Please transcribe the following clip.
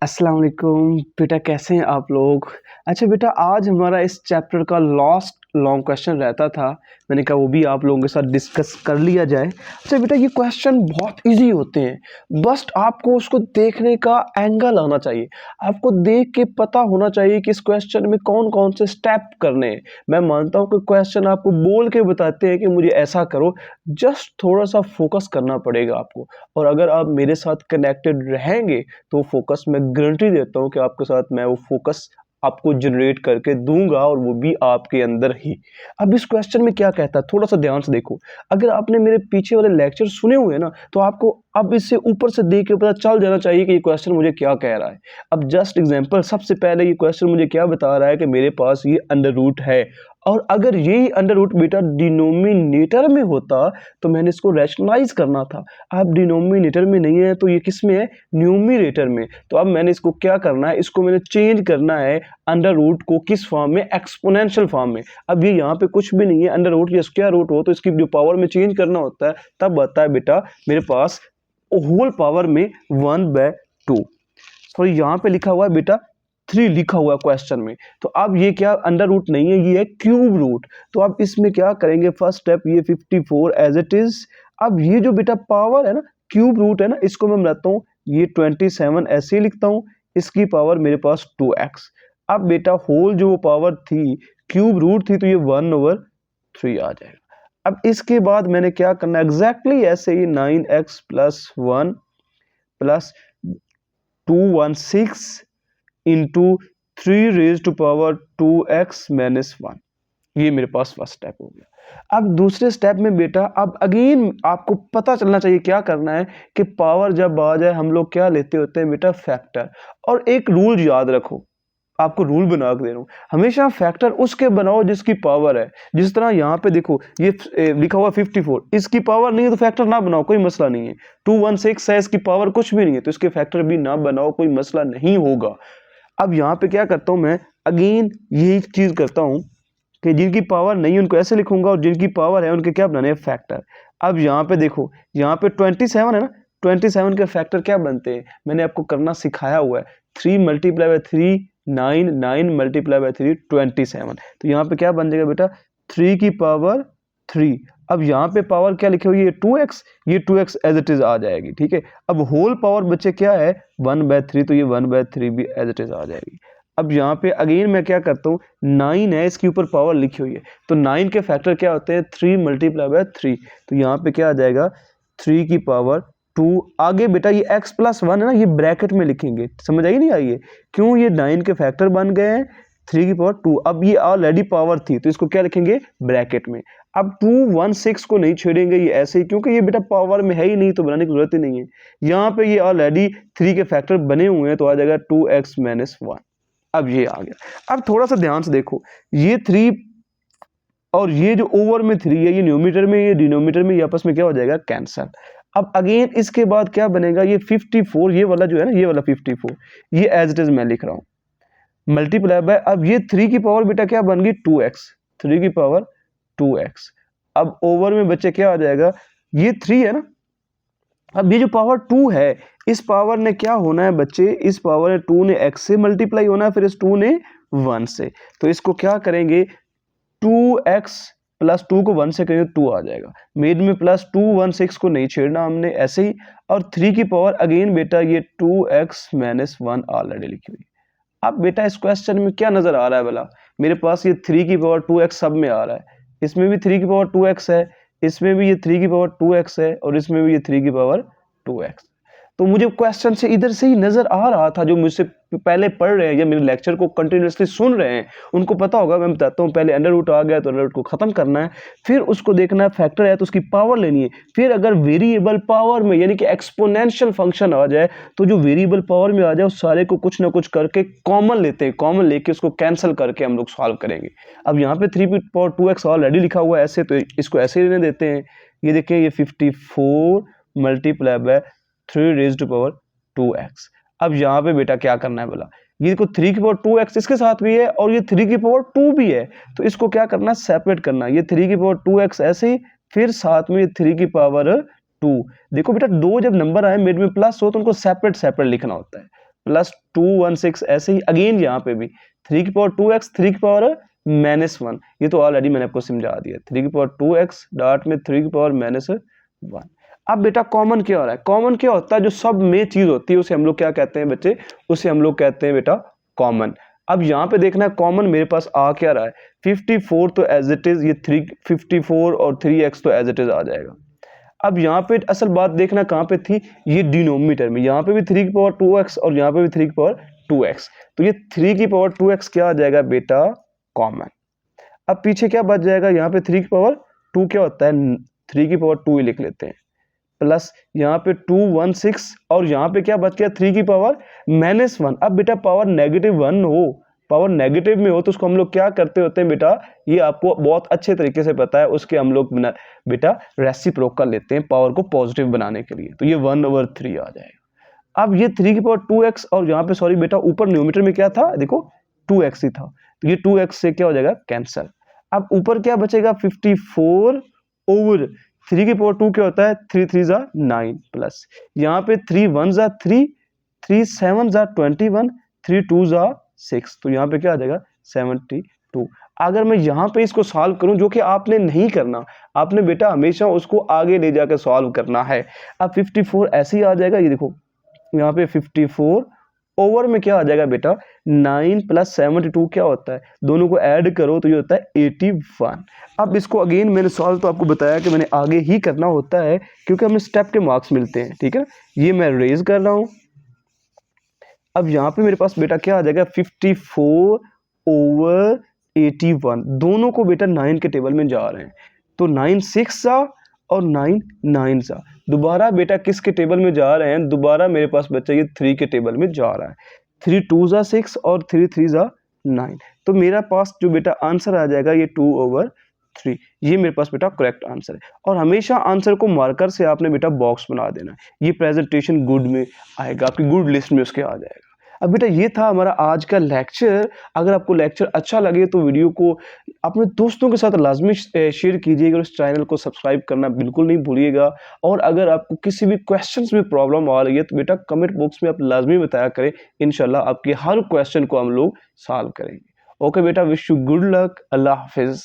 अस्सलाम वालेकुम बेटा, कैसे हैं आप लोग? अच्छा बेटा, आज हमारा इस चैप्टर का लास्ट लॉन्ग क्वेश्चन रहता था। मैंने कहा वो भी आप लोगों के साथ डिस्कस कर लिया जाए। अच्छा बेटा, ये क्वेश्चन बहुत इजी होते हैं, बस आपको उसको देखने का एंगल आना चाहिए। आपको देख के पता होना चाहिए कि इस क्वेश्चन में कौन कौन से स्टेप करने हैं। मैं मानता हूँ कि क्वेश्चन आपको बोल के बताते हैं कि मुझे ऐसा करो, जस्ट थोड़ा सा फोकस करना पड़ेगा आपको। और अगर आप मेरे साथ कनेक्टेड रहेंगे तो फोकस मैं गारंटी देता हूँ कि आपके साथ मैं वो फोकस आपको जनरेट करके दूंगा, और वो भी आपके अंदर ही। अब इस क्वेश्चन में क्या कहता है, थोड़ा सा ध्यान से देखो। अगर आपने मेरे पीछे वाले लेक्चर सुने हुए हैं ना, तो आपको अब इससे ऊपर से देख के पता चल जाना चाहिए कि ये क्वेश्चन मुझे क्या कह रहा है। अब जस्ट एग्जांपल, सबसे पहले ये क्वेश्चन मुझे क्या बता रहा है कि मेरे पास ये अंडर रूट है, और अगर यही अंडर रूट बेटा डिनोमिनेटर में होता तो मैंने इसको रैशनलाइज करना था। अब डिनोमिनेटर में नहीं है तो ये किस में है, न्यूमरेटर में। तो अब मैंने इसको क्या करना है, इसको मैंने चेंज करना है अंडर रूट को किस फॉर्म में, एक्सपोनेंशियल फॉर्म में। अब ये यहाँ पे कुछ भी नहीं है, अंडर रूट या स्क्वायर रूट हो तो इसकी जो पावर में चेंज करना होता है, तब आता है बेटा मेरे पास होल पावर में 1/2। तो यहाँ पे लिखा हुआ है बेटा 3 लिखा हुआ है क्वेश्चन में। तो अब ये क्या अंडर रूट नहीं है, ये है क्यूब रूट। तो अब इसमें क्या करेंगे, फर्स्ट स्टेप ये 54 एज इट इज। अब ये जो बेटा पावर है ना, क्यूब रूट है ना, इसको मैं बनाता हूँ ये 27 ऐसे ही लिखता हूँ। इसकी पावर मेरे पास 2x। अब बेटा होल जो पावर थी, क्यूब रूट थी, तो ये 1/3 आ जाएगा। अब इसके बाद मैंने क्या करना है, एग्जैक्टली ऐसे ही 9x + 1 + 216 into 3 raised to power 2x - 1। ये मेरे पास फर्स्ट स्टेप हो गया। अब दूसरे स्टेप में बेटा, अब अगेन आपको पता चलना चाहिए क्या करना है कि पावर जब आ जाए हम लोग क्या लेते होते हैं बेटा, फैक्टर। और एक रूल याद रखो, आपको रूल बना के दे रहा हूँ, हमेशा फैक्टर उसके बनाओ जिसकी पावर है। जिस तरह यहाँ पे देखो ये लिखा हुआ 54, इसकी पावर नहीं है तो फैक्टर ना बनाओ, कोई मसला नहीं है। 216 है, इसकी पावर कुछ भी नहीं है तो इसके फैक्टर भी ना बनाओ, कोई मसला नहीं होगा। अब यहाँ पे क्या करता हूँ मैं, अगेन यही चीज करता हूँ कि जिनकी पावर नहीं है उनको ऐसे लिखूंगा, और जिनकी पावर है उनके क्या बनाने हैं, फैक्टर। अब यहाँ पे देखो, यहाँ पे 27 है ना, 27 के फैक्टर क्या बनते हैं, मैंने आपको करना सिखाया हुआ है। 3 × 3 9, 9 × 3 27। तो यहाँ पे क्या बन जाएगा बेटा, 3 की पावर 3। अब यहाँ पे पावर क्या लिखी हुई है, 2x, ये 2x एज इट इज आ जाएगी, ठीक है। अब होल पावर बच्चे क्या है, 1/3, तो ये 1/3 भी एज इट इज आ जाएगी। अब यहाँ पे अगेन मैं क्या करता हूँ, 9 है, इसके ऊपर पावर लिखी हुई है, तो 9 के फैक्टर क्या होते हैं, 3 × 3। तो यहाँ पे क्या आ जाएगा, 3 की पावर 2। आगे बेटा ये x + 1 है ना, ये ब्रैकेट में लिखेंगे, समझ आई नहीं आई है, क्यों, ये 9 के फैक्टर बन गए हैं, 3 की पावर 2। अब ये ऑलरेडी पावर थी तो इसको क्या लिखेंगे, ब्रैकेट में। अब 216 को नहीं छेड़ेंगे, ये ऐसे ही, क्योंकि ये बेटा पावर में है ही नहीं तो बनाने की जरूरत ही नहीं है। यहाँ पे ये ऑलरेडी 3 के फैक्टर बने हुए हैं तो आ जाएगा 2x - 1। अब ये आ गया। अब थोड़ा सा ध्यान से देखो, ये 3 और ये जो ओवर में 3 है, ये न्यूमरेटर में, ये डिनोमिनेटर में, ये आपस में क्या हो जाएगा, कैंसल। अब अगेन इसके बाद क्या बनेगा, ये 54, ये वाला जो है ना, ये वाला 54, ये एज इट इज मैं लिख रहा हूँ, मल्टीप्लाई बाय, अब ये 3 की पावर बेटा क्या बन गई, 2x, 3 की पावर 2x। अब ओवर में बच्चे क्या आ जाएगा, ये 3 है ना, अब ये जो पावर 2 है, इस पावर ने क्या होना है बच्चे, इस पावर ने 2 ने x से मल्टीप्लाई होना है, फिर इस 2 ने 1 से। तो इसको क्या करेंगे, 2x + 2 को 1 से करेंगे 2 आ जाएगा, मेड में +216 को नहीं छेड़ना हमने, ऐसे ही। और 3 की पावर अगेन बेटा ये 2x - 1 ऑलरेडी लिखी हुई। अब बेटा इस क्वेश्चन में क्या नजर आ रहा है भला, मेरे पास ये 3 की पावर 2x सब में आ रहा है, इसमें भी 3 की पावर 2x है, इसमें भी ये 3 की पावर 2x है, और इसमें भी ये 3 की पावर 2x। तो मुझे क्वेश्चन से इधर से ही नजर आ रहा था, जो मुझसे पहले पढ़ रहे हैं या मेरे लेक्चर को कंटिन्यूअसली सुन रहे हैं उनको पता होगा। मैं बताता हूँ, पहले अंडर रूट आ गया तो अंडर रूट को खत्म करना है, फिर उसको देखना है फैक्टर है तो उसकी पावर लेनी है, फिर अगर वेरिएबल पावर में यानी कि एक्सपोनेंशियल फंक्शन आ जाए तो जो वेरिएबल पावर में आ जाए उस सारे को कुछ ना कुछ करके कॉमन लेते हैं, कॉमन लेके उसको कैंसिल करके हम लोग सॉल्व करेंगे। अब यहाँ पे 3 की पावर 2x ऑलरेडी लिखा हुआ है ऐसे, तो इसको ऐसे ही रहने देते हैं। ये देखें, ये 54 × 3 raised to power 2x। अब यहाँ पे बेटा क्या करना है बोला, ये देखो 3 की पावर 2x इसके साथ भी है और ये 3 की पावर 2 भी है, तो इसको क्या करना है, सेपरेट करना है। ये 3 की पावर 2x ऐसे ही, फिर साथ में ये 3 की पावर 2। देखो बेटा, दो जब नंबर आए मिड में प्लस हो तो उनको सेपरेट सेपरेट लिखना होता है। प्लस 216 ऐसे ही अगेन यहाँ पे भी 3 की पावर 2x 3 की पावर -1, ये तो ऑलरेडी मैंने आपको समझा दिया। 3 की पावर 2x डॉट में 3 की पावर -1। अब बेटा कॉमन क्या हो रहा है, कॉमन क्या होता है, जो सब में चीज होती है उसे हम लोग क्या कहते हैं बच्चे, उसे हम लोग कहते हैं बेटा कॉमन। अब यहाँ पे देखना है कॉमन मेरे पास आ क्या रहा है, 54 तो एज इट इज, ये 354 और 3x तो एज इट इज आ जाएगा। अब यहाँ पे असल बात देखना कहाँ पे थी, ये डिनोमिनेटर में, यहाँ पे भी 3 की पावर 2x और यहाँ पे भी 3 की पावर 2x, तो ये 3 की पावर 2x क्या आ जाएगा बेटा कॉमन। अब पीछे क्या बच जाएगा, यहाँ पे 3 की पावर 2 क्या होता है, 3 की पावर 2 ही लिख लेते हैं, प्लस यहाँ पे 216 और यहाँ पे क्या बच गया 3 की पावर -1। अब बेटा पावर -1 हो, पावर नेगेटिव में हो तो उसको हम लोग क्या करते होते हैं बेटा, ये आपको बहुत अच्छे तरीके से पता है, उसके हम लोग बेटा रेसिप्रोकल लेते हैं पावर को पॉजिटिव बनाने के लिए, तो ये 1/3 आ जाएगा। अब ये 3 की पावर 2x और यहाँ पे सॉरी बेटा ऊपर न्यूमरेटर में क्या था, देखो 2x ही था, तो ये 2x से क्या हो जाएगा कैंसिल। अब ऊपर क्या बचेगा 54 ओवर 3 की पावर 2 क्या होता है 3 3 जा 9 प्लस यहाँ पे 3 1 जा 3 3 7 जा 21 3 2 जा 6, तो यहाँ पे क्या आ जाएगा 72। अगर मैं यहाँ पे इसको सॉल्व करूं, जो कि आपने नहीं करना, आपने बेटा हमेशा उसको आगे ले जाकर सॉल्व करना है। अब 54 ऐसे ही आ जाएगा, ये देखो यहाँ पे 54 ओवर में क्या आ जाएगा बेटा 9 प्लस 72 क्या होता है, दोनों को ऐड करो तो ये होता है 81। अब इसको अगेन मैंने सॉल्व तो आपको बताया कि मैंने आगे ही करना होता है क्योंकि हमें स्टेप के मार्क्स मिलते हैं, ठीक है। ये मैं रेज कर रहा हूँ। अब यहाँ पे मेरे पास बेटा क्या आ जाएगा 54 ओवर 81, दोनों को बेटा 9 के टेबल में जा रहे हैं, तो 9 6 सा और 9 9 सा, दोबारा बेटा किसके टेबल में जा रहे हैं, दोबारा मेरे पास बच्चा ये 3 के टेबल में जा रहा है, 3 2 जा 6 और 3 3 जा 9, तो मेरा पास जो बेटा आंसर आ जाएगा ये 2/3, ये मेरे पास बेटा करेक्ट आंसर है। और हमेशा आंसर को मार्कर से आपने बेटा बॉक्स बना देना है, ये प्रेजेंटेशन गुड में आएगा, आपकी गुड लिस्ट में उसके आ जाएगा। अब बेटा ये था हमारा आज का लेक्चर। अगर आपको लेक्चर अच्छा लगे तो वीडियो को अपने दोस्तों के साथ लाजमी शेयर कीजिएगा और इस चैनल को सब्सक्राइब करना बिल्कुल नहीं भूलिएगा। और अगर आपको किसी भी क्वेश्चंस में प्रॉब्लम आ रही है तो बेटा कमेंट बॉक्स में आप लाजमी बताया करें, इंशाल्लाह आपके हर क्वेश्चन को हम लोग सॉल्व करेंगे। ओके बेटा, विश यू गुड लक, अल्लाह हाफिज़।